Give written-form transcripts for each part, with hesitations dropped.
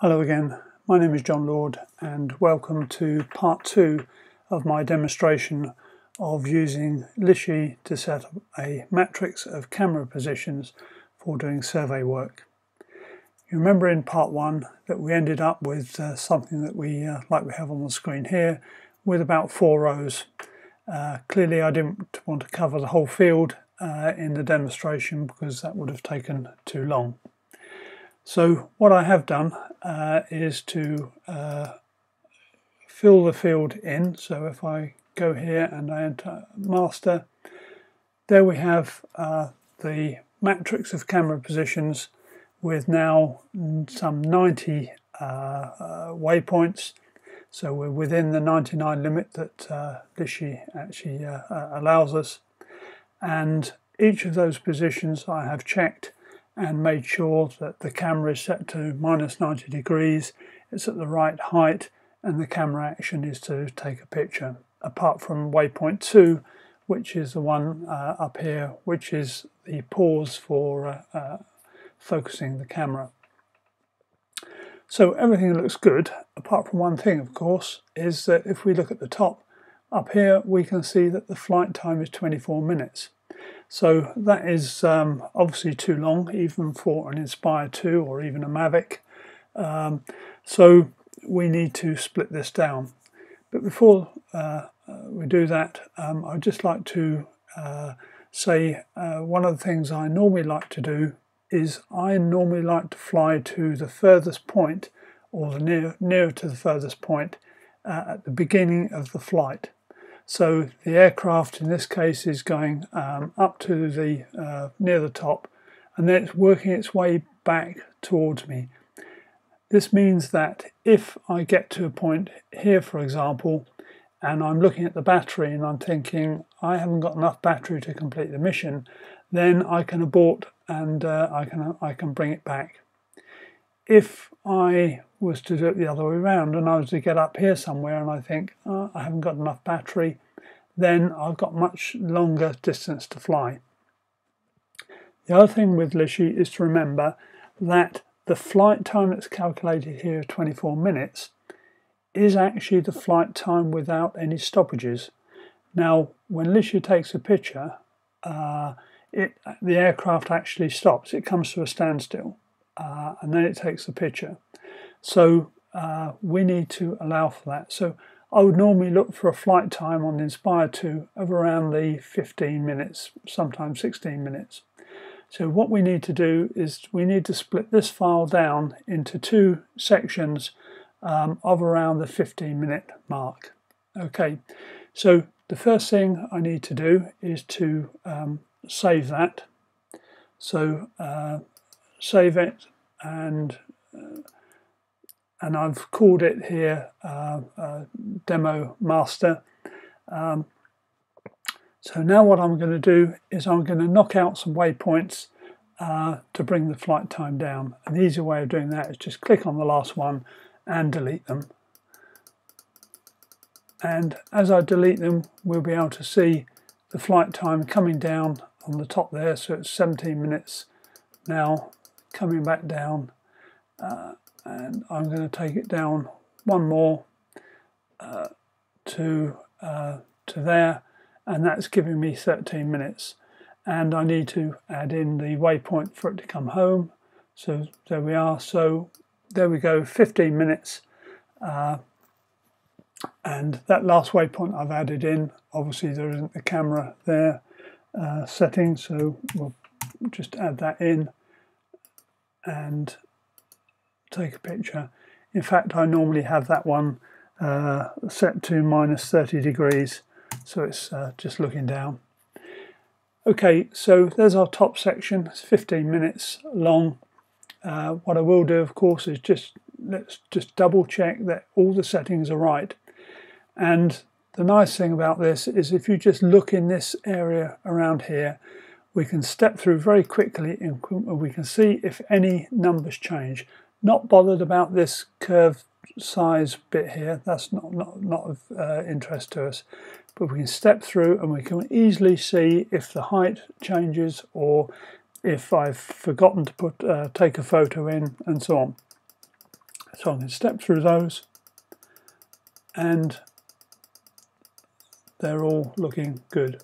Hello again, my name is John Lord and welcome to part 2 of my demonstration of using Litchi to set up a matrix of camera positions for doing survey work. You remember in part 1 that we ended up with something that we like we have on the screen here with about 4 rows. Clearly I didn't want to cover the whole field in the demonstration because that would have taken too long. So what I have done is to fill the field in. So if I go here and I enter master, there we have the matrix of camera positions with now some 90 waypoints. So we're within the 99 limit that Litchi actually allows us. And each of those positions I have checked and made sure that the camera is set to -90 degrees, it's at the right height, and the camera action is to take a picture, apart from waypoint 2, which is the one up here, which is the pause for focusing the camera. So everything looks good, apart from one thing, of course, is that if we look at the top, up here we can see that the flight time is 24 minutes. So that is obviously too long, even for an Inspire 2 or even a Mavic. So we need to split this down. But before we do that, I'd just like to say one of the things I normally like to do is I normally like to fly to the furthest point, or the nearer to the furthest point, at the beginning of the flight. So the aircraft in this case is going up to the near the top, and then it's working its way back towards me. This means that if I get to a point here, for example, and I'm looking at the battery and I'm thinking I haven't got enough battery to complete the mission, then I can abort and I can bring it back. If I was to do it the other way around and I was to get up here somewhere and I think I haven't got enough battery, then I've got much longer distance to fly. The other thing with Litchi is to remember that the flight time that's calculated here, 24 minutes, is actually the flight time without any stoppages. Now, when Litchi takes a picture, the aircraft actually stops. It comes to a standstill. And then it takes the picture. So we need to allow for that. So I would normally look for a flight time on the Inspire 2 of around the 15 minutes, sometimes 16 minutes. So what we need to do is we need to split this file down into 2 sections of around the 15-minute mark. Okay, so the first thing I need to do is to save that. So save it, and I've called it here Demo Master. So now what I'm going to do is I'm going to knock out some waypoints to bring the flight time down. And the easy way of doing that is just click on the last one and delete them. And as I delete them, we'll be able to see the flight time coming down on the top there. So it's 17 minutes now, coming back down, and I'm going to take it down one more to there, and that's giving me 13 minutes. And I need to add in the waypoint for it to come home. So there we are. So there we go, 15 minutes. And that last waypoint I've added in, obviously there isn't the camera there setting, so we'll just add that in and take a picture. In fact, I normally have that one set to -30 degrees, so it's just looking down. Okay, so there's our top section. It's 15 minutes long. What I will do, of course, is let's just double check that all the settings are right. And the nice thing about this is if you just look in this area around here, we can step through very quickly and we can see if any numbers change. Not bothered about this curve size bit here, that's not of interest to us. But we can step through and we can easily see if the height changes or if I've forgotten to take a photo in and so on. So I can step through those and they're all looking good.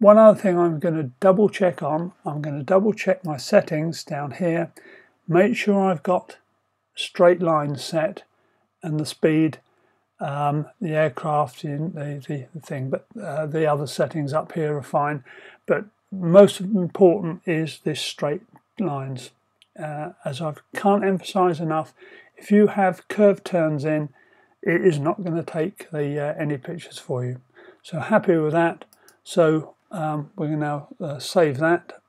One other thing I'm going to double check on, I'm going to double check my settings down here, make sure I've got straight line set and the speed, the aircraft, the thing, but the other settings up here are fine. But most important is this straight lines. As I can't emphasize enough, if you have curved turns in, it is not going to take the any pictures for you. So happy with that. So we're going to now save that,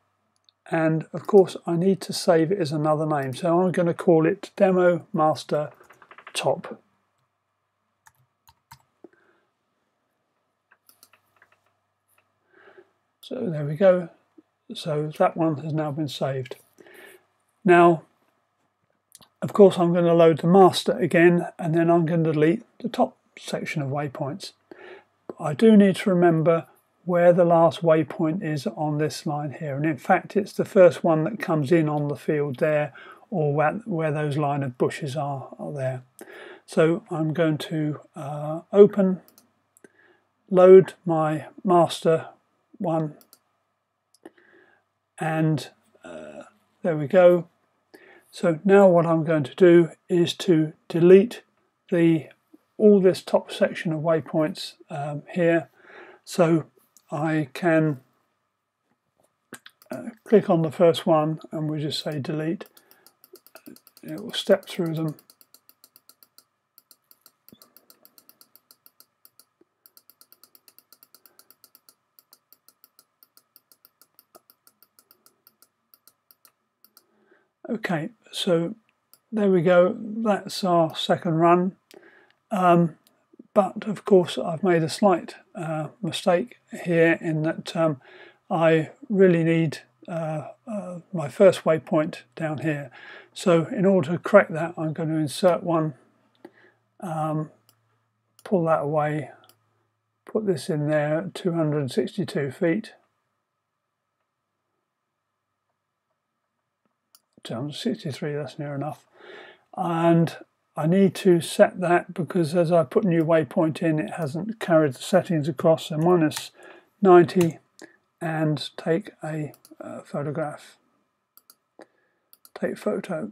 and of course I need to save it as another name, so I'm going to call it Demo Master Top. So there we go. So that one has now been saved. Now of course I'm going to load the master again, and then I'm going to delete the top section of waypoints. I do need to remember where the last waypoint is on this line here, and in fact it's the first one that comes in on the field there, or where those line of bushes are there. So I'm going to open, load my master one, and there we go. So now what I'm going to do is to delete all this top section of waypoints here. So I can click on the first one and we'll just say delete. It will step through them. Okay, so there we go, that's our second run. But of course I've made a slight mistake here in that I really need my first waypoint down here. So in order to correct that, I'm going to insert one, pull that away, put this in there at 262 feet. 263, that's near enough. And I need to set that because as I put a new waypoint in, it hasn't carried the settings across. So minus 90 and take a photograph. Take photo.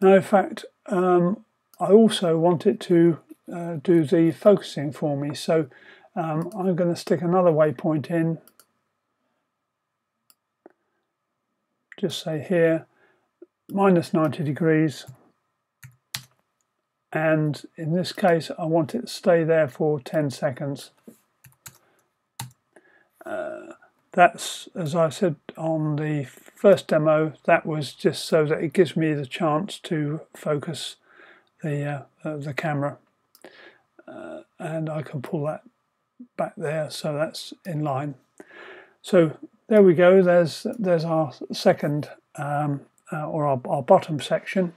Now in fact, I also want it to do the focusing for me. So I'm going to stick another waypoint in. Just say here, minus 90 degrees, and in this case I want it to stay there for 10 seconds. That's, as I said on the first demo, that was just so that it gives me the chance to focus the camera, and I can pull that back there, so that's in line. So there we go, there's our second or our bottom section,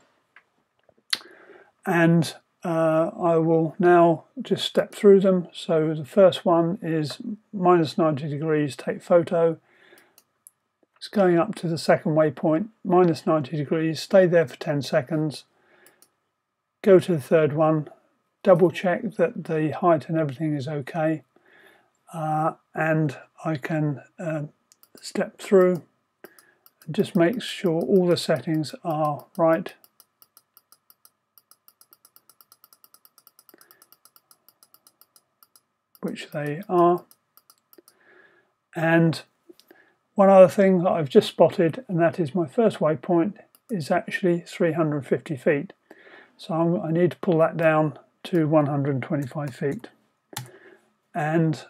and I will now just step through them. So the first one is minus 90 degrees, take photo. It's going up to the second waypoint, minus 90 degrees, stay there for 10 seconds. Go to the third one, double check that the height and everything is okay, and I can step through and just make sure all the settings are right. Which they are. And one other thing that I've just spotted, and that is my first waypoint is actually 350 feet. So I need to pull that down to 125 feet. And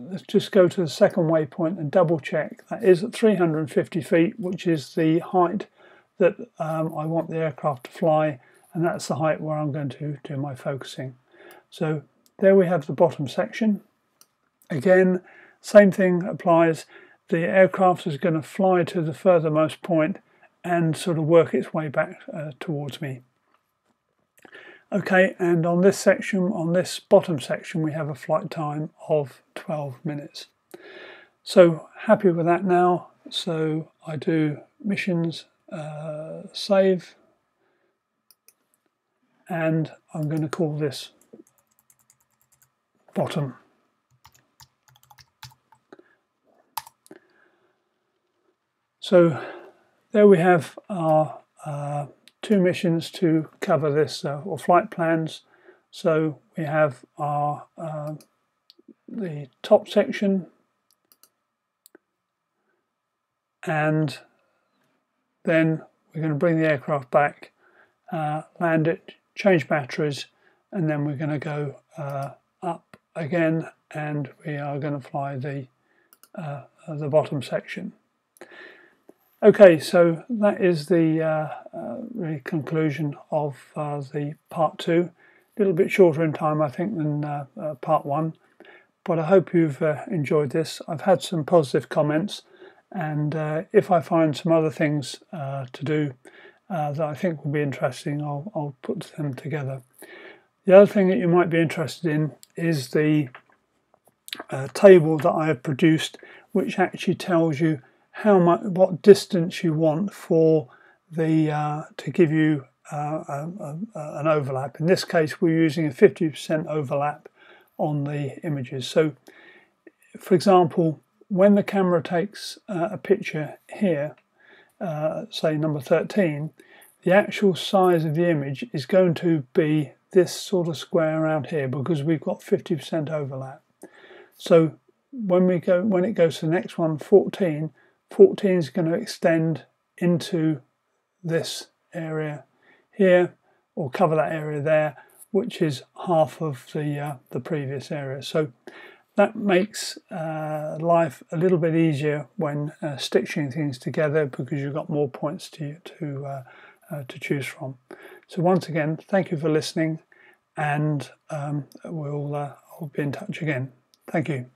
let's just go to the second waypoint and double check. That is at 350 feet, which is the height that I want the aircraft to fly, and that's the height where I'm going to do my focusing. So there we have the bottom section. Again, same thing applies. The aircraft is going to fly to the furthermost point and sort of work its way back towards me. Okay, and on this section, on this bottom section, we have a flight time of 12 minutes. So happy with that now. So I do missions, save, and I'm going to call this bottom. So there we have our 2 missions to cover this, or flight plans. So we have our the top section, and then we're going to bring the aircraft back, land it, change batteries, and then we're going to go up again, and we are going to fly the bottom section. Okay, so that is the really conclusion of the part 2. A little bit shorter in time, I think, than part 1. But I hope you've enjoyed this. I've had some positive comments, and if I find some other things to do that I think will be interesting, I'll put them together. The other thing that you might be interested in is the table that I have produced, which actually tells you how much, what distance you want for the to give you an overlap. In this case, we're using a 50% overlap on the images. So, for example, when the camera takes a picture here, say number 13, the actual size of the image is going to be this sort of square around here, because we've got 50% overlap. So when it goes to the next one, 14 is going to extend into this area here, or cover that area there, which is half of the previous area. So that makes life a little bit easier when stitching things together, because you've got more points to choose from. So once again, thank you for listening, and I'll be in touch again. Thank you.